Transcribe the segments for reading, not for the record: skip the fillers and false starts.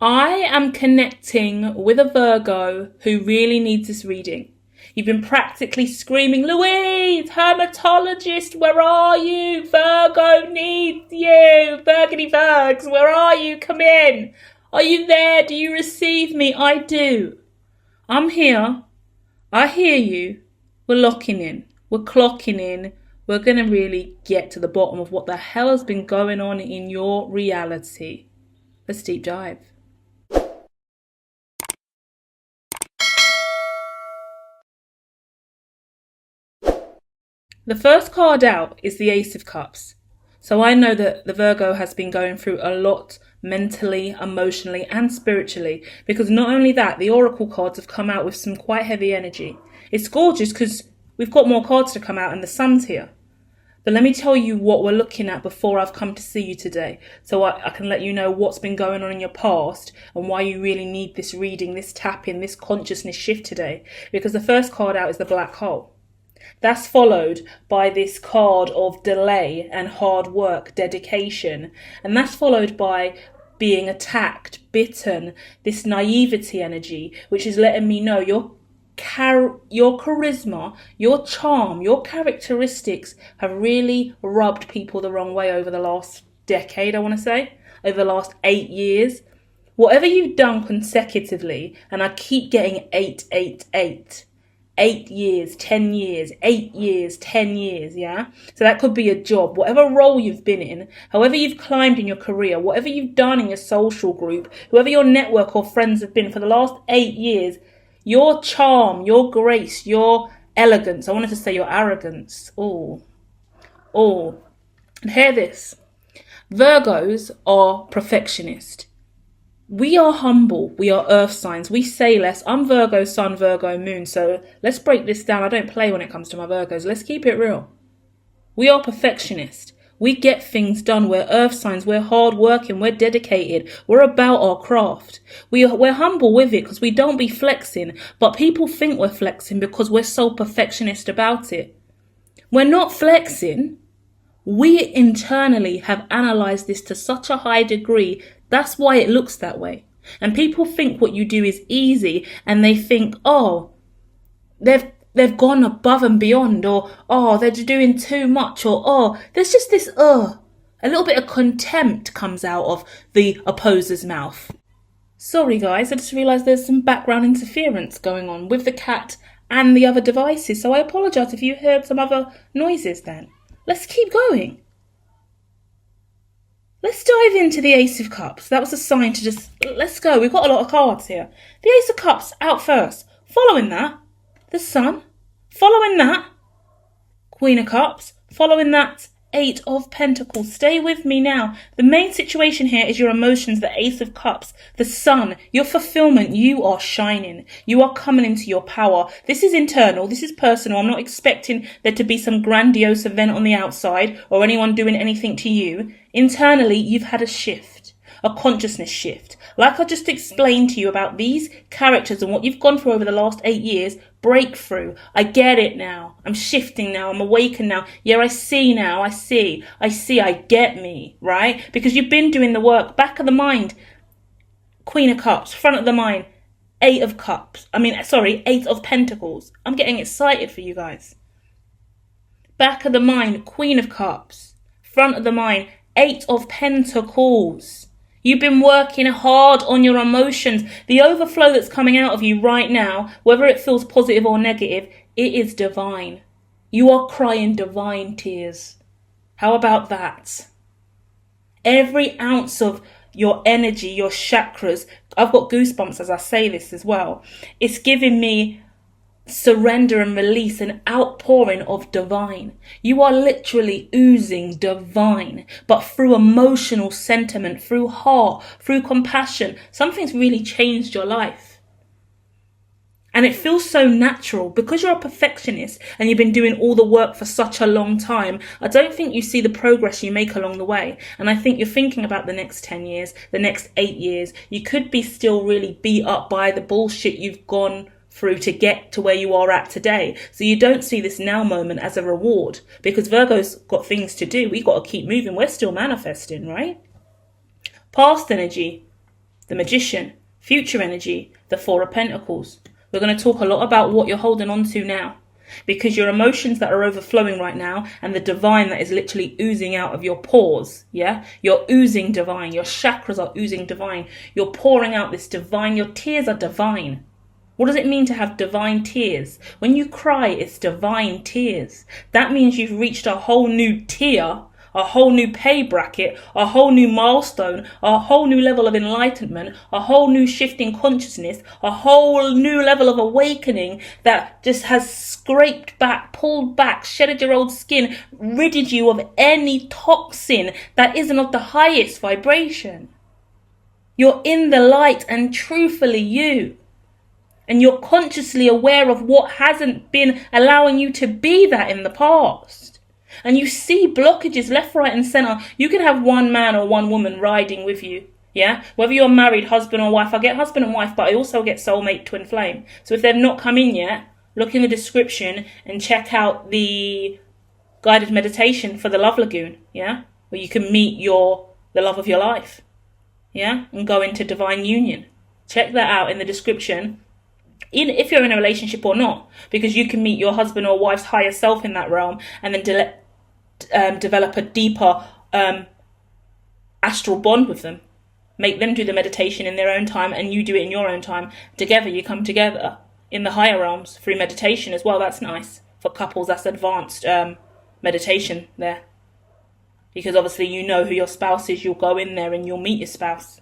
I am connecting with a Virgo who really needs this reading. You've been practically screaming, Louise, Hermitologist, where are you? Virgo needs you. Virginy Virgs, where are you? Come in. Are you there? Do you receive me? I do. I'm here. I hear you. We're locking in. We're clocking in. We're going to really get to the bottom of what the hell has been going on in your reality. Let's deep dive. The first card out is the Ace of Cups. So I know that the Virgo has been going through a lot mentally, emotionally and spiritually, because not only that, the Oracle cards have come out with some quite heavy energy. It's gorgeous because we've got more cards to come out and the sun's here. But let me tell you what we're looking at before I've come to see you today, so I can let you know what's been going on in your past and why you really need this reading, this tapping, this consciousness shift today. Because the first card out is the Black Hole. That's followed by this card of delay and hard work, dedication. And that's followed by being attacked, bitten, this naivety energy, which is letting me know your charisma, your charm, your characteristics have really rubbed people the wrong way over the last decade, I want to say, over the last 8 years. Whatever you've done consecutively, and I keep getting 888. 8 years, 10 years, 8 years, 10 years, yeah? So that could be a job, whatever role you've been in, however you've climbed in your career, whatever you've done in your social group, whoever your network or friends have been for the last 8 years, your charm, your grace, your elegance, I wanted to say your arrogance, and hear this, Virgos are perfectionist. We are humble, we are earth signs, we say less. I'm Virgo sun, Virgo moon, so let's break this down. I don't play when it comes to my Virgos, let's keep it real. We are perfectionist. We get things done, we're earth signs, we're hard working, we're dedicated, we're about our craft. We're humble with it because we don't be flexing, but people think we're flexing because we're so perfectionist about it. We're not flexing. We internally have analysed this to such a high degree. That's why it looks that way. And people think what you do is easy, and they think, they've gone above and beyond, or they're doing too much, or there's just this a little bit of contempt comes out of the opposer's mouth. Sorry guys, I just realised there's some background interference going on with the cat and the other devices, so I apologise if you heard some other noises then. Let's keep going. Let's dive into the Ace of Cups. That was a sign to just, let's go. We've got a lot of cards here. The Ace of Cups out first. Following that, the Sun. Following that, Queen of Cups. Following that, 8 of Pentacles. Stay with me now. The main situation here is your emotions, the Ace of Cups, the Sun, your fulfillment. You are shining. You are coming into your power. This is internal. This is personal. I'm not expecting there to be some grandiose event on the outside or anyone doing anything to you. Internally, you've had a shift, a consciousness shift. Like I just explained to you about these characters and what you've gone through over the last 8 years, breakthrough. I get it now. I'm shifting now. I'm awakened now. Yeah, I see now. I see. I get me, right? Because you've been doing the work. Back of the mind, Queen of Cups. Front of the mind, 8 of Pentacles. I'm getting excited for you guys. Back of the mind, Queen of Cups. Front of the mind, 8 of Pentacles. You've been working hard on your emotions. The overflow that's coming out of you right now, whether it feels positive or negative, it is divine. You are crying divine tears. How about that? Every ounce of your energy, your chakras, I've got goosebumps as I say this as well. It's giving me surrender and release, an outpouring of divine. You are literally oozing divine, but through emotional sentiment, through heart, through compassion. Something's really changed your life. And it feels so natural because you're a perfectionist and you've been doing all the work for such a long time. I don't think you see the progress you make along the way. And I think you're thinking about the next 10 years, the next 8 years. You could be still really beat up by the bullshit you've gone through to get to where you are at today. So you don't see this now moment as a reward, because Virgo's got things to do. We got to keep moving. We're still manifesting, right? Past energy, the Magician, future energy, the Four of Pentacles. We're going to talk a lot about what you're holding on to now, because your emotions that are overflowing right now and the divine that is literally oozing out of your pores, yeah? You're oozing divine. Your chakras are oozing divine. You're pouring out this divine. Your tears are divine. What does it mean to have divine tears? When you cry, it's divine tears. That means you've reached a whole new tier, a whole new pay bracket, a whole new milestone, a whole new level of enlightenment, a whole new shift in consciousness, a whole new level of awakening that just has scraped back, pulled back, shedded your old skin, ridded you of any toxin that isn't of the highest vibration. You're in the light and truthfully you. And you're consciously aware of what hasn't been allowing you to be that in the past. And you see blockages left, right and centre. You can have one man or one woman riding with you. Yeah? Whether you're married, husband or wife. I get husband and wife, but I also get soulmate, twin flame. So if they've not come in yet, look in the description and check out the guided meditation for the Love Lagoon. Yeah? Where you can meet the love of your life. Yeah? And go into divine union. Check that out in the description. If you're in a relationship or not, because you can meet your husband or wife's higher self in that realm and then develop a deeper astral bond with them. Make them do the meditation in their own time and you do it in your own time. Together you come together in the higher realms through meditation as well. That's nice for couples. That's advanced meditation there, because obviously you know who your spouse is. You'll go in there and you'll meet your spouse.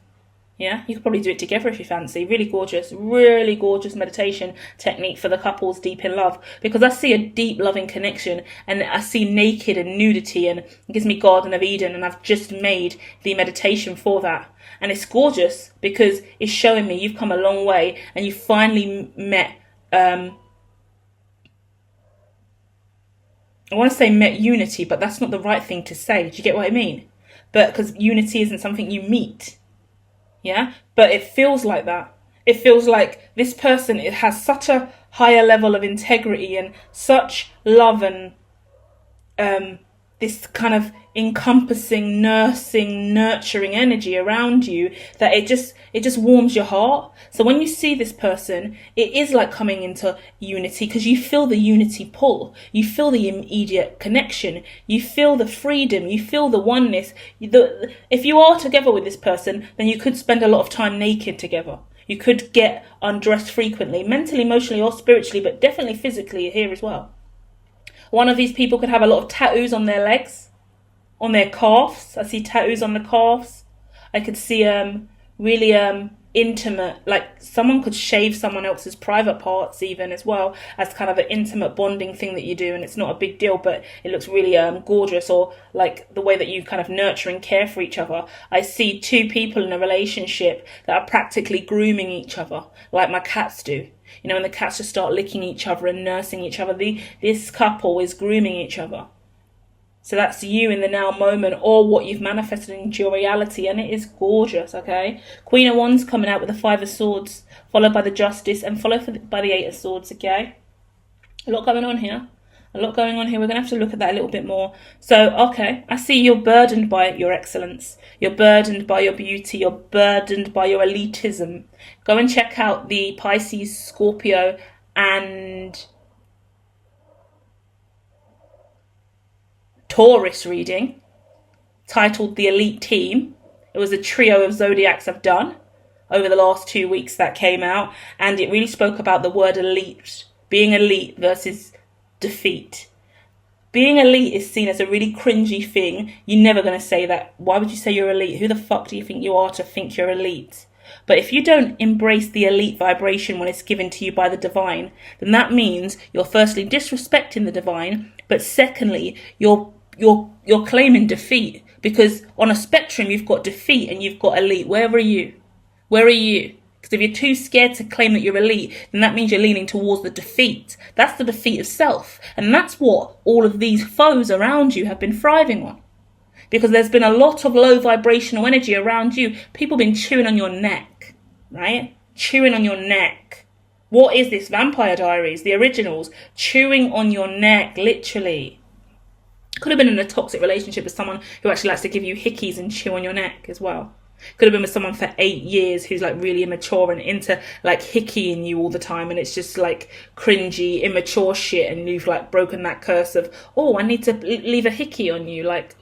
Yeah, you could probably do it together if you fancy. Really gorgeous meditation technique for the couples deep in love. Because I see a deep loving connection and I see naked and nudity and it gives me Garden of Eden, and I've just made the meditation for that. And it's gorgeous because it's showing me you've come a long way and you finally met, I want to say met unity, but that's not the right thing to say. Do you get what I mean? But because unity isn't something you meet. Yeah, but it feels like that. It feels like this person, it has such a higher level of integrity and such love and this kind of encompassing, nursing, nurturing energy around you that it just warms your heart. So when you see this person, it is like coming into unity because you feel the unity pull. You feel the immediate connection. You feel the freedom. You feel the oneness. If you are together with this person, then you could spend a lot of time naked together. You could get undressed frequently, mentally, emotionally or spiritually, but definitely physically here as well. One of these people could have a lot of tattoos on their legs, on their calves. I see tattoos on the calves. I could see really intimate, like someone could shave someone else's private parts even as well as kind of an intimate bonding thing that you do, and it's not a big deal, but it looks really gorgeous, or like the way that you kind of nurture and care for each other. I see two people in a relationship that are practically grooming each other, like my cats do. You know, when the cats just start licking each other and nursing each other, this couple is grooming each other. So that's you in the now moment, or what you've manifested into your reality, and it is gorgeous, okay? Queen of Wands coming out with the Five of Swords, followed by the Justice, and followed by the Eight of Swords, okay? A lot going on here. We're going to have to look at that a little bit more. So, okay, I see you're burdened by your excellence. You're burdened by your beauty. You're burdened by your elitism. Go and check out the Pisces, Scorpio, and Taurus reading titled The Elite Team. It was a trio of zodiacs I've done over the last 2 weeks that came out, and it really spoke about the word elite, being elite versus defeat. Being elite is seen as a really cringy thing. You're never going to say that. Why would you say you're elite? Who the fuck do you think you are to think you're elite? But if you don't embrace the elite vibration when it's given to you by the divine, then that means you're firstly disrespecting the divine, but secondly, you're claiming defeat, because on a spectrum you've got defeat and you've got elite. Where are you? Where are you? Because if you're too scared to claim that you're elite, then that means you're leaning towards the defeat. That's the defeat of self. And that's what all of these foes around you have been thriving on. Because there's been a lot of low vibrational energy around you. People have been chewing on your neck, right? Chewing on your neck. What is this? Vampire Diaries, the originals. Chewing on your neck, literally. Could have been in a toxic relationship with someone who actually likes to give you hickeys and chew on your neck as well. Could have been with someone for 8 years who's like really immature and into like hickeying you all the time, and it's just like cringy, immature shit, and you've like broken that curse of, oh, I need to leave a hickey on you. Like,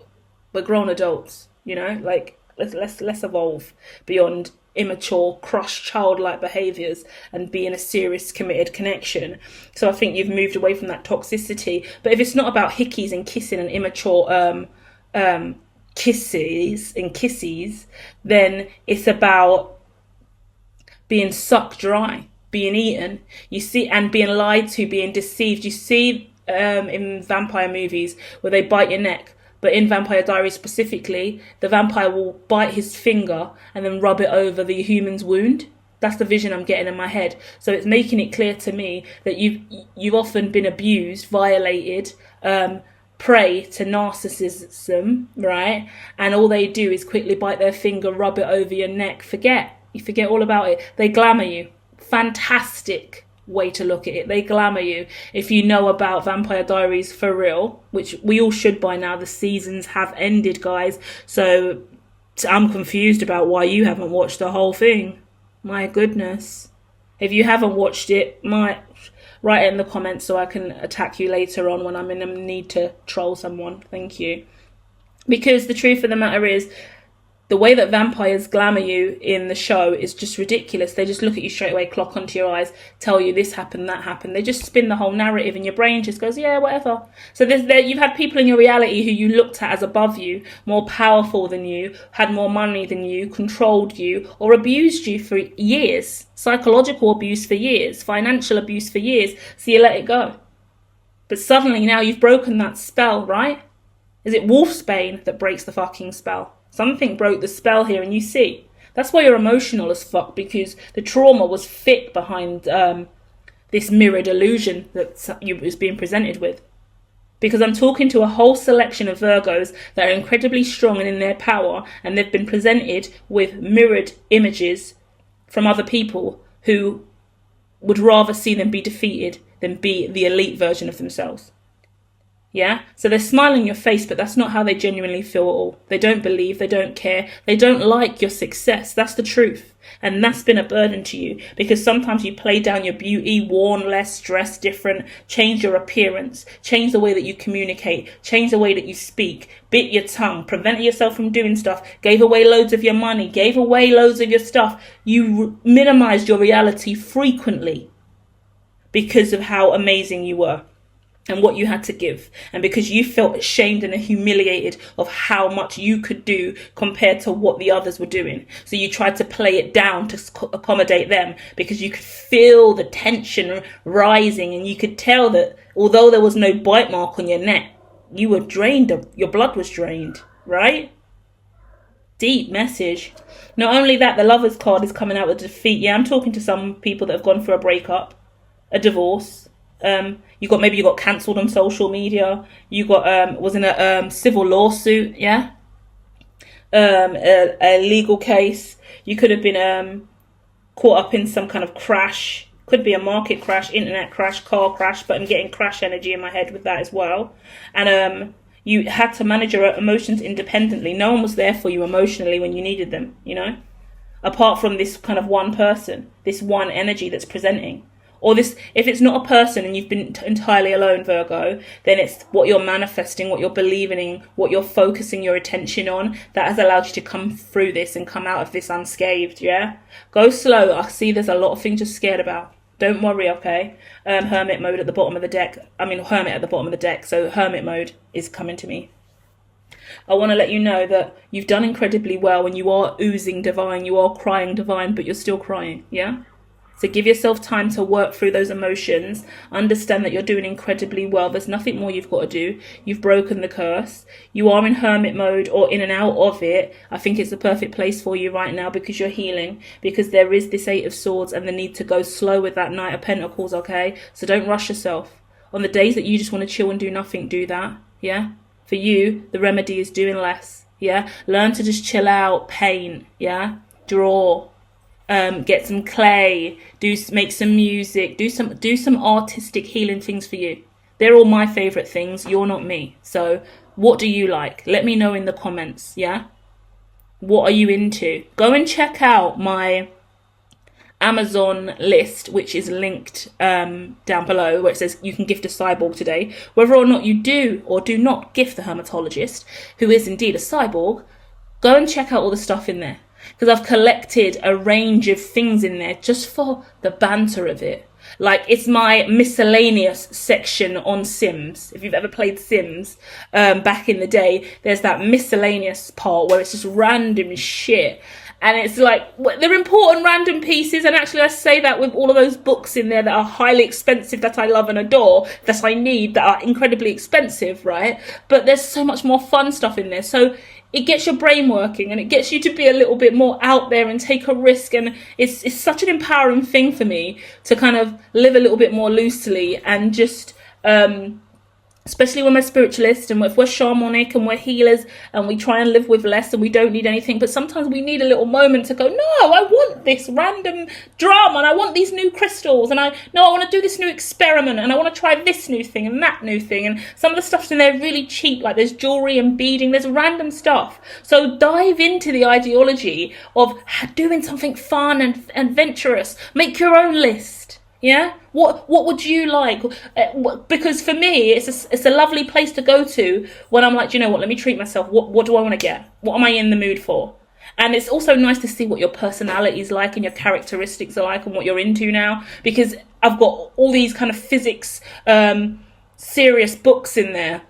we're grown adults, you know, like let's evolve beyond immature, crushed, childlike behaviours and be in a serious, committed connection. So I think you've moved away from that toxicity. But if it's not about hickeys and kissing and immature kisses, then it's about being sucked dry, being eaten. You see, and being lied to, being deceived. You see in vampire movies where they bite your neck. But in Vampire Diaries specifically, the vampire will bite his finger and then rub it over the human's wound. That's the vision I'm getting in my head. So it's making it clear to me that you've often been abused, violated, prey to narcissism, right? And all they do is quickly bite their finger, rub it over your neck. You forget all about it. They glamour you. Fantastic way to look at it. They glamour you. If you know about Vampire Diaries for real, which we all should by now, the seasons have ended, guys. So I'm confused about why you haven't watched the whole thing. My goodness. If you haven't watched it, write it in the comments so I can attack you later on when I'm in a need to troll someone. Thank you. Because the truth of the matter is, the way that vampires glamour you in the show is just ridiculous. They just look at you straight away, clock onto your eyes, tell you this happened, that happened. They just spin the whole narrative and your brain just goes, yeah, whatever. So you've had people in your reality who you looked at as above you, more powerful than you, had more money than you, controlled you, or abused you for years. Psychological abuse for years, financial abuse for years. So you let it go. But suddenly now you've broken that spell, right? Is it wolfsbane that breaks the fucking spell? Something broke the spell here, and you see. That's why you're emotional as fuck, because the trauma was fit behind this mirrored illusion that you was being presented with. Because I'm talking to a whole selection of Virgos that are incredibly strong and in their power, and they've been presented with mirrored images from other people who would rather see them be defeated than be the elite version of themselves. Yeah? So they're smiling in your face, but that's not how they genuinely feel at all. They don't believe, they don't care, they don't like your success. That's the truth. And that's been a burden to you, because sometimes you play down your beauty, worn less, dress different, change your appearance, change the way that you communicate, change the way that you speak, bit your tongue, prevented yourself from doing stuff, gave away loads of your money, gave away loads of your stuff. You minimized your reality frequently because of how amazing you were and what you had to give, and because you felt ashamed and humiliated of how much you could do compared to what the others were doing. So you tried to play it down to accommodate them, because you could feel the tension rising, and you could tell that although there was no bite mark on your neck, you were drained, your blood was drained, right? Deep message. Not only that, the Lover's card is coming out with defeat. Yeah, I'm talking to some people that have gone through a breakup, a divorce. You got cancelled on social media. You got was in a civil lawsuit. Yeah, a legal case. You could have been caught up in some kind of crash. Could be a market crash, internet crash, car crash. But I'm getting crash energy in my head with that as well. And you had to manage your emotions independently. No one was there for you emotionally when you needed them. You know, apart from this kind of one person, this one energy that's presenting. Or this, if it's not a person and you've been entirely alone, Virgo, then it's what you're manifesting, what you're believing in, what you're focusing your attention on that has allowed you to come through this and come out of this unscathed, yeah? Go slow. I see there's a lot of things you're scared about. Don't worry, okay? Hermit mode at the bottom of the deck. Hermit at the bottom of the deck. So hermit mode is coming to me. I want to let you know that you've done incredibly well and you are oozing divine. You are crying divine, but you're still crying, yeah? So give yourself time to work through those emotions. Understand that you're doing incredibly well. There's nothing more you've got to do. You've broken the curse. You are in hermit mode or in and out of it. I think it's the perfect place for you right now because you're healing. Because there is this 8 of Swords and the need to go slow with that Knight of Pentacles, okay? So don't rush yourself. On the days that you just want to chill and do nothing, do that, yeah? For you, the remedy is doing less, yeah? Learn to just chill out, paint, yeah? Draw. Get some clay, make some music, do some artistic healing things for you. They're all my favourite things. You're not me. So what do you like? Let me know in the comments, yeah? What are you into? Go and check out my Amazon list, which is linked down below, where it says you can gift a cyborg today. Whether or not you do or do not gift the Hermitologist, who is indeed a cyborg, go and check out all the stuff in there, because I've collected a range of things in there just for the banter of it. Like, it's my miscellaneous section on Sims. If you've ever played Sims back in the day, there's that miscellaneous part where it's just random shit. And it's like, they're important random pieces. And actually, I say that with all of those books in there that are highly expensive, that I love and adore, that I need, that are incredibly expensive, right? But there's so much more fun stuff in there. So it gets your brain working, and it gets you to be a little bit more out there and take a risk. And it's such an empowering thing for me to kind of live a little bit more loosely, and just especially when we're spiritualists and if we're shamanic and we're healers and we try and live with less and we don't need anything, but sometimes we need a little moment to go, no, I want this random drama, and I want these new crystals, and I want to do this new experiment, and I want to try this new thing and that new thing. And some of the stuff's in there really cheap, like there's jewelry and beading, there's random stuff. So dive into the ideology of doing something fun and adventurous. Make your own list. Yeah, what would you like? Because for me, it's a lovely place to go to when I'm like, you know what? Let me treat myself. What do I want to get? What am I in the mood for? And it's also nice to see what your personality is like and your characteristics are like and what you're into now. Because I've got all these kind of physics, serious books in there.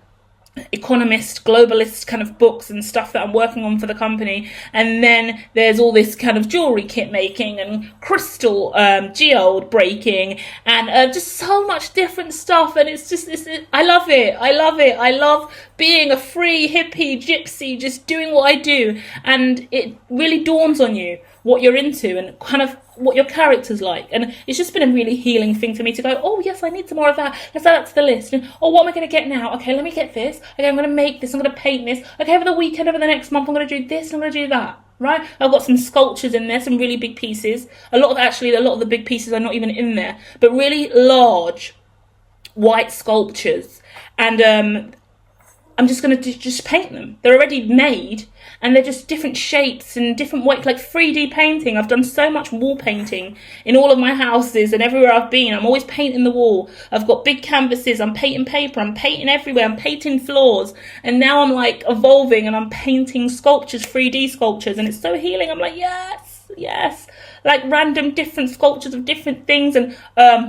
Economist, globalist kind of books and stuff that I'm working on for the company. And then there's all this kind of jewelry kit making and crystal geode breaking and just so much different stuff. And it's just I love it. I love being a free hippie gypsy, just doing what I do. And it really dawns on you what you're into and kind of what your character's like. And it's just been a really healing thing for me to go, oh yes, I need some more of that, let's add that to the list. And oh, what am I going to get now? Okay, let me get this. Okay, I'm going to make this, I'm going to paint this. Okay, over the weekend, over the next month, I'm going to do this, I'm going to do that. Right? I've got some sculptures in there, some really big pieces. A lot of the big pieces are not even in there, but really large white sculptures. And I'm just going to just paint them. They're already made, and they're just different shapes and different weight, like 3D painting. I've done so much wall painting in all of my houses and everywhere I've been. I'm always painting the wall. I've got big canvases. I'm painting paper. I'm painting everywhere. I'm painting floors. And now I'm like evolving and I'm painting sculptures, 3D sculptures. And it's so healing. I'm like, yes. Like random different sculptures of different things and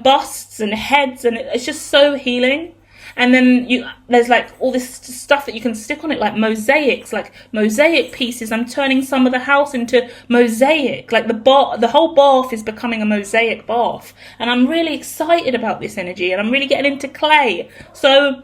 busts and heads. And it's just so healing. And then there's like all this stuff that you can stick on it, like mosaics, like mosaic pieces. I'm turning some of the house into mosaic. Like the whole bath is becoming a mosaic bath. And I'm really excited about this energy, and I'm really getting into clay. So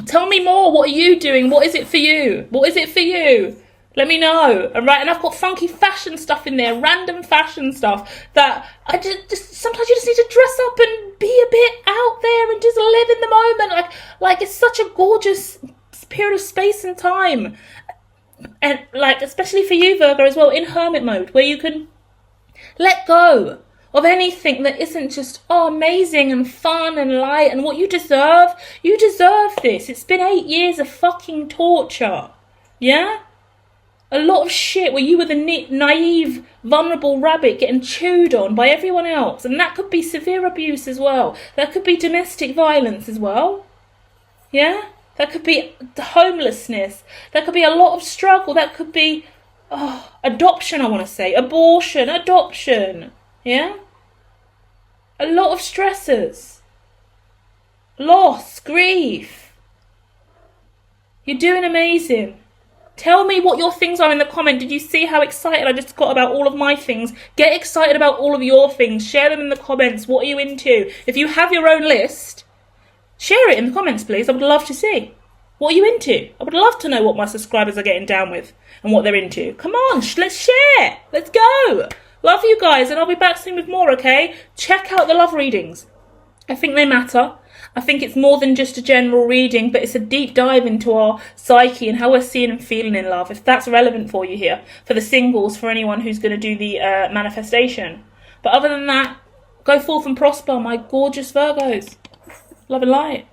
tell me more. What are you doing? What is it for you? What is it for you? Let me know. All right, and I've got funky fashion stuff in there, random fashion stuff that I just sometimes you just need to dress up and be a bit out there and just live in the moment. Like it's such a gorgeous period of space and time, and like especially for you, Virgo, as well, in hermit mode, where you can let go of anything that isn't just amazing and fun and light and what you deserve. You deserve this. It's been 8 years of fucking torture. Yeah. A lot of shit where you were the naive, vulnerable rabbit getting chewed on by everyone else. And that could be severe abuse as well. That could be domestic violence as well. Yeah? That could be homelessness. That could be a lot of struggle. That could be adoption, I want to say. Abortion, adoption. Yeah? A lot of stressors. Loss, grief. You're doing amazing. Tell me what your things are in the comment. Did you see how excited I just got about all of my things? Get excited about all of your things. Share them in the comments. What are you into? If you have your own list, share it in the comments, please. I would love to see. What are you into? I would love to know what my subscribers are getting down with and what they're into. Come on, let's share. Let's go. Love you guys, and I'll be back soon with more, okay? Check out the love readings. I think they matter. I think it's more than just a general reading, but it's a deep dive into our psyche and how we're seeing and feeling in love, if that's relevant for you here, for the singles, for anyone who's going to do the manifestation. But other than that, go forth and prosper, my gorgeous Virgos. Love and light.